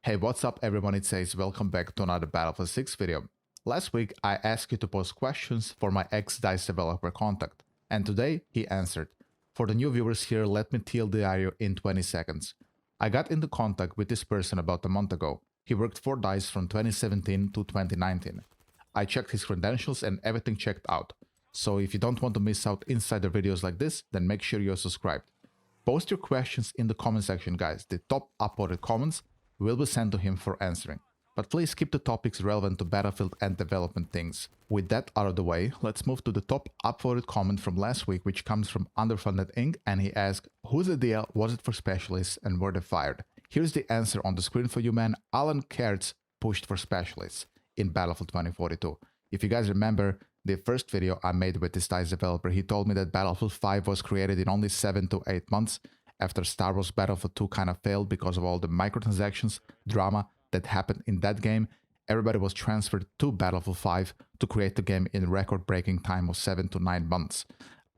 Hey, what's up everyone, it says welcome back to another Battlefield 6 video. Last week I asked you to post questions for my ex-DICE developer contact, and today he answered. For the new viewers here, let me tell the you in 20 seconds. I got into contact with this person about a month ago. He worked for DICE from 2017 to 2019. I checked his credentials and everything checked out. So if you don't want to miss out insider videos like this, then make sure you're subscribed. Post your questions in the comment section, guys. The top upvoted comments will be sent to him for answering. But please keep the topics relevant to Battlefield and development things. With that out of the way, let's move to the top upvoted comment from last week, which comes from Underfunded Inc. And he asked, whose idea was it for specialists and were they fired? Here's the answer on the screen for you, man. Alan Kurtz pushed for specialists in Battlefield 2042. If you guys remember the first video I made with this DICE developer, he told me that Battlefield 5 was created in only 7 to 8 months after Star Wars Battlefield 2 kind of failed because of all the microtransactions drama that happened in that game. Everybody was transferred to Battlefield 5 to create the game in record-breaking time of 7 to 9 months.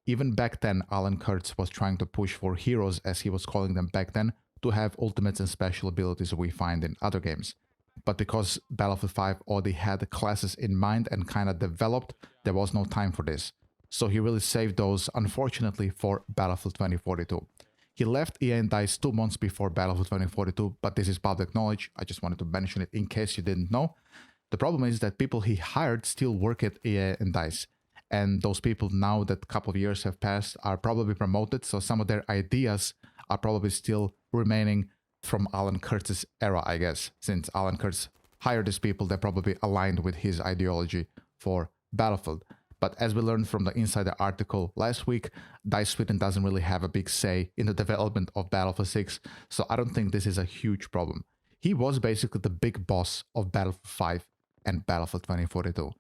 Even back then, Alan Kurtz was trying to push for heroes, as he was calling them back then, to have ultimates and special abilities we find in other games. But because Battlefield 5 already had classes in mind and kind of developed, there was no time for this. So he really saved those, unfortunately, for Battlefield 2042. He left EA and DICE 2 months before Battlefield 2042, but this is public knowledge. I just wanted to mention it in case you didn't know. The problem is that people he hired still work at EA and DICE. And those people, now that a couple of years have passed, are probably promoted, so some of their ideas are probably still remaining from Alan Kurtz's era, I guess. Since Alan Kurtz hired these people, they're probably aligned with his ideology for Battlefield. But as we learned from the Insider article last week, DICE Sweden doesn't really have a big say in the development of Battlefield 6, so I don't think this is a huge problem. He was basically the big boss of Battlefield 5 and Battlefield 2042.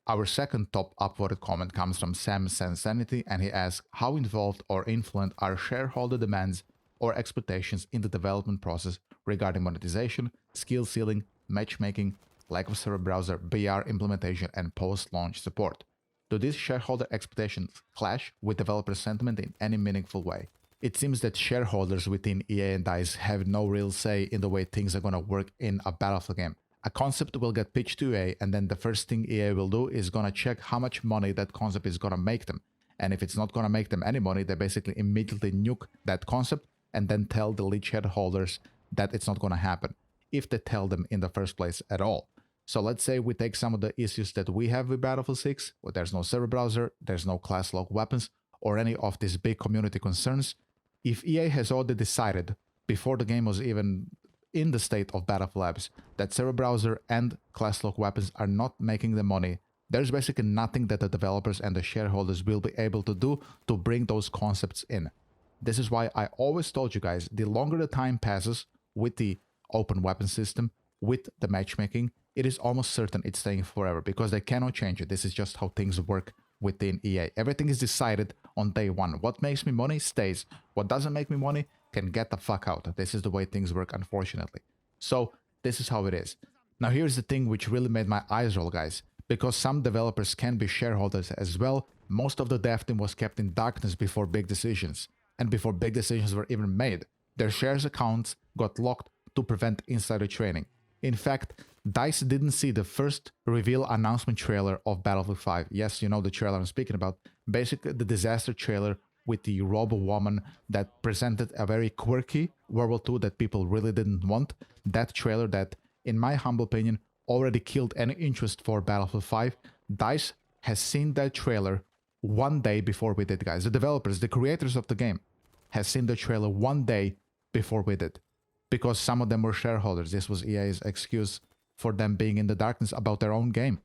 Our second top upvoted comment comes from Sam Sansanity, and he asks, how involved or influent are shareholder demands or expectations in the development process regarding monetization, skill ceiling, matchmaking, lack of server browser, BR implementation, and post-launch support? Do these shareholder expectations clash with developer sentiment in any meaningful way? It seems that shareholders within EA and DICE have no real say in the way things are going to work in a Battlefield game. A concept will get pitched to EA, and then the first thing EA will do is going to check how much money that concept is going to make them. And if it's not going to make them any money, they basically immediately nuke that concept and then tell the lead shareholders that it's not going to happen, if they tell them in the first place at all. So let's say we take some of the issues that we have with Battlefield 6, where there's no server browser, there's no class lock weapons, or any of these big community concerns. If EA has already decided, before the game was even in the state of Battlefield Labs, that server browser and class lock weapons are not making the money, there's basically nothing that the developers and the shareholders will be able to do to bring those concepts in. This is why I always told you guys, the longer the time passes with the open weapon system, with the matchmaking, it is almost certain it's staying forever because they cannot change it. This is just how things work within EA. Everything is decided on day one. What makes me money stays. What doesn't make me money can get the fuck out. This is the way things work, unfortunately. So this is how it is. Now here's the thing which really made my eyes roll, guys. Because some developers can be shareholders as well, most of the dev team was kept in darkness before big decisions. And before big decisions were even made, their shares accounts got locked to prevent insider trading. In fact, DICE didn't see the first reveal announcement trailer of Battlefield 5. Yes, you know the trailer I'm speaking about. Basically, the disaster trailer with the Robo-Woman that presented a very quirky World War II that people really didn't want. That trailer that, in my humble opinion, already killed any interest for Battlefield 5. DICE has seen that trailer one day before we did, guys. The developers, the creators of the game, has seen the trailer one day before we did. Because some of them were shareholders. This was EA's excuse for them being in the darkness about their own game.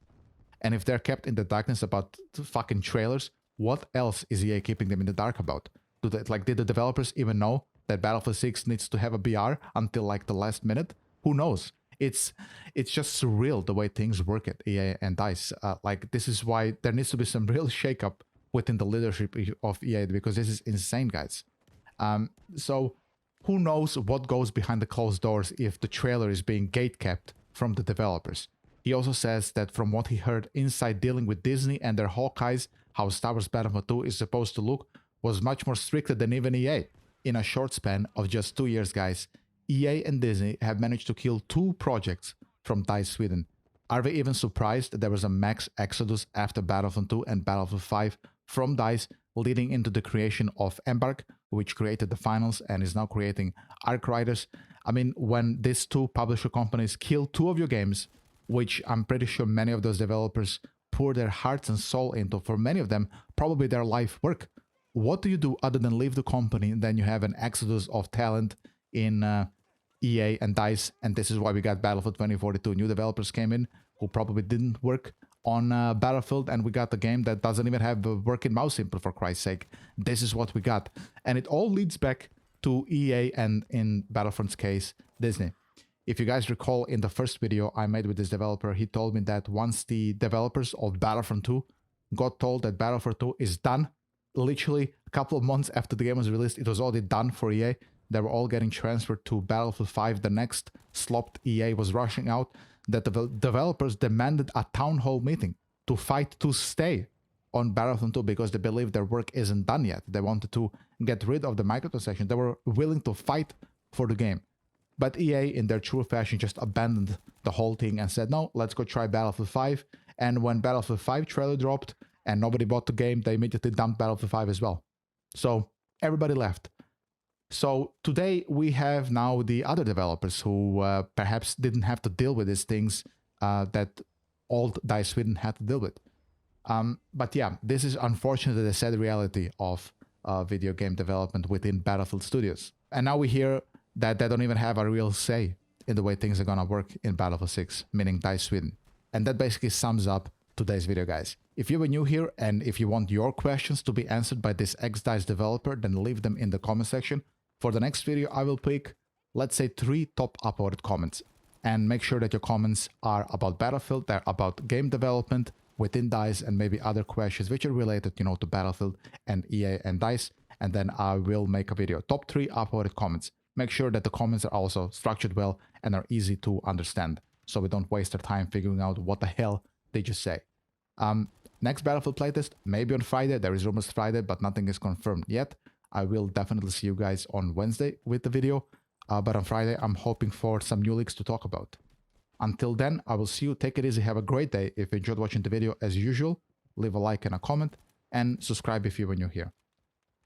And if they're kept in the darkness about fucking trailers, what else is EA keeping them in the dark about? Did the developers even know that Battlefield 6 needs to have a BR until like the last minute? Who knows? It's just surreal the way things work at EA and DICE. This is why there needs to be some real shakeup within the leadership of EA, because this is insane, guys. So who knows what goes behind the closed doors if the trailer is being gatekept from the developers. He also says that from what he heard inside dealing with Disney and their Hawkeyes, how Star Wars Battlefield 2 is supposed to look was much more stricter than even EA. In a short span of just 2 years, guys, EA and Disney have managed to kill 2 projects from DICE Sweden. Are they even surprised that there was a max exodus after Battlefield 2 and Battlefield 5 from DICE, leading into the creation of Embark, which created the finals and is now creating Arc Riders? I mean, when these 2 publisher companies kill 2 of your games, which I'm pretty sure many of those developers pour their hearts and soul into, for many of them, probably their life work, what do you do other than leave the company? Then you have an exodus of talent in EA and DICE, and this is why we got Battlefield 2042. New developers came in who probably didn't work on Battlefield, and we got a game that doesn't even have a working mouse input, for Christ's sake. This is what we got. And it all leads back to EA and, in Battlefront's case, Disney. If you guys recall, in the first video I made with this developer, he told me that once the developers of Battlefront 2 got told that Battlefield 2 is done, literally a couple of months after the game was released, it was already done for EA. They were all getting transferred to Battlefield 5. The next slot EA was rushing out, that the developers demanded a town hall meeting to fight to stay on Battlefield 2 because they believe their work isn't done yet. They wanted to get rid of the microtransactions. They were willing to fight for the game. But EA, in their true fashion, just abandoned the whole thing and said, no, let's go try Battlefield 5. And when Battlefield 5 trailer dropped and nobody bought the game, they immediately dumped Battlefield 5 as well. So everybody left. So today we have now the other developers who perhaps didn't have to deal with these things that old DICE Sweden had to deal with. But yeah, this is unfortunately the sad reality of video game development within Battlefield Studios. And now we hear that they don't even have a real say in the way things are gonna work in Battlefield 6, meaning DICE Sweden. And that basically sums up today's video, guys. If you were new here and if you want your questions to be answered by this ex-DICE developer, then leave them in the comment section. For the next video, I will pick, let's say, 3 top upvoted comments. And make sure that your comments are about Battlefield, they're about game development within DICE, and maybe other questions which are related, you know, to Battlefield and EA and DICE. And then I will make a video. Top 3 upvoted comments. Make sure that the comments are also structured well and are easy to understand, so we don't waste our time figuring out what the hell they just say. Next Battlefield playtest, maybe on Friday. There is rumors Friday, but nothing is confirmed yet. I will definitely see you guys on Wednesday with the video, but on Friday I'm hoping for some new leaks to talk about. Until then, I will see you. Take it easy. Have a great day. If you enjoyed watching the video, as usual, leave a like and a comment, and subscribe if you were new here.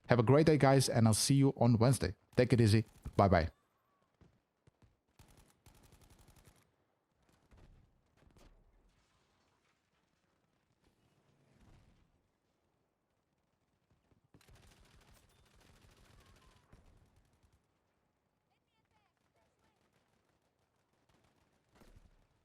Have a great day, guys, and I'll see you on Wednesday. Take it easy. Bye-bye.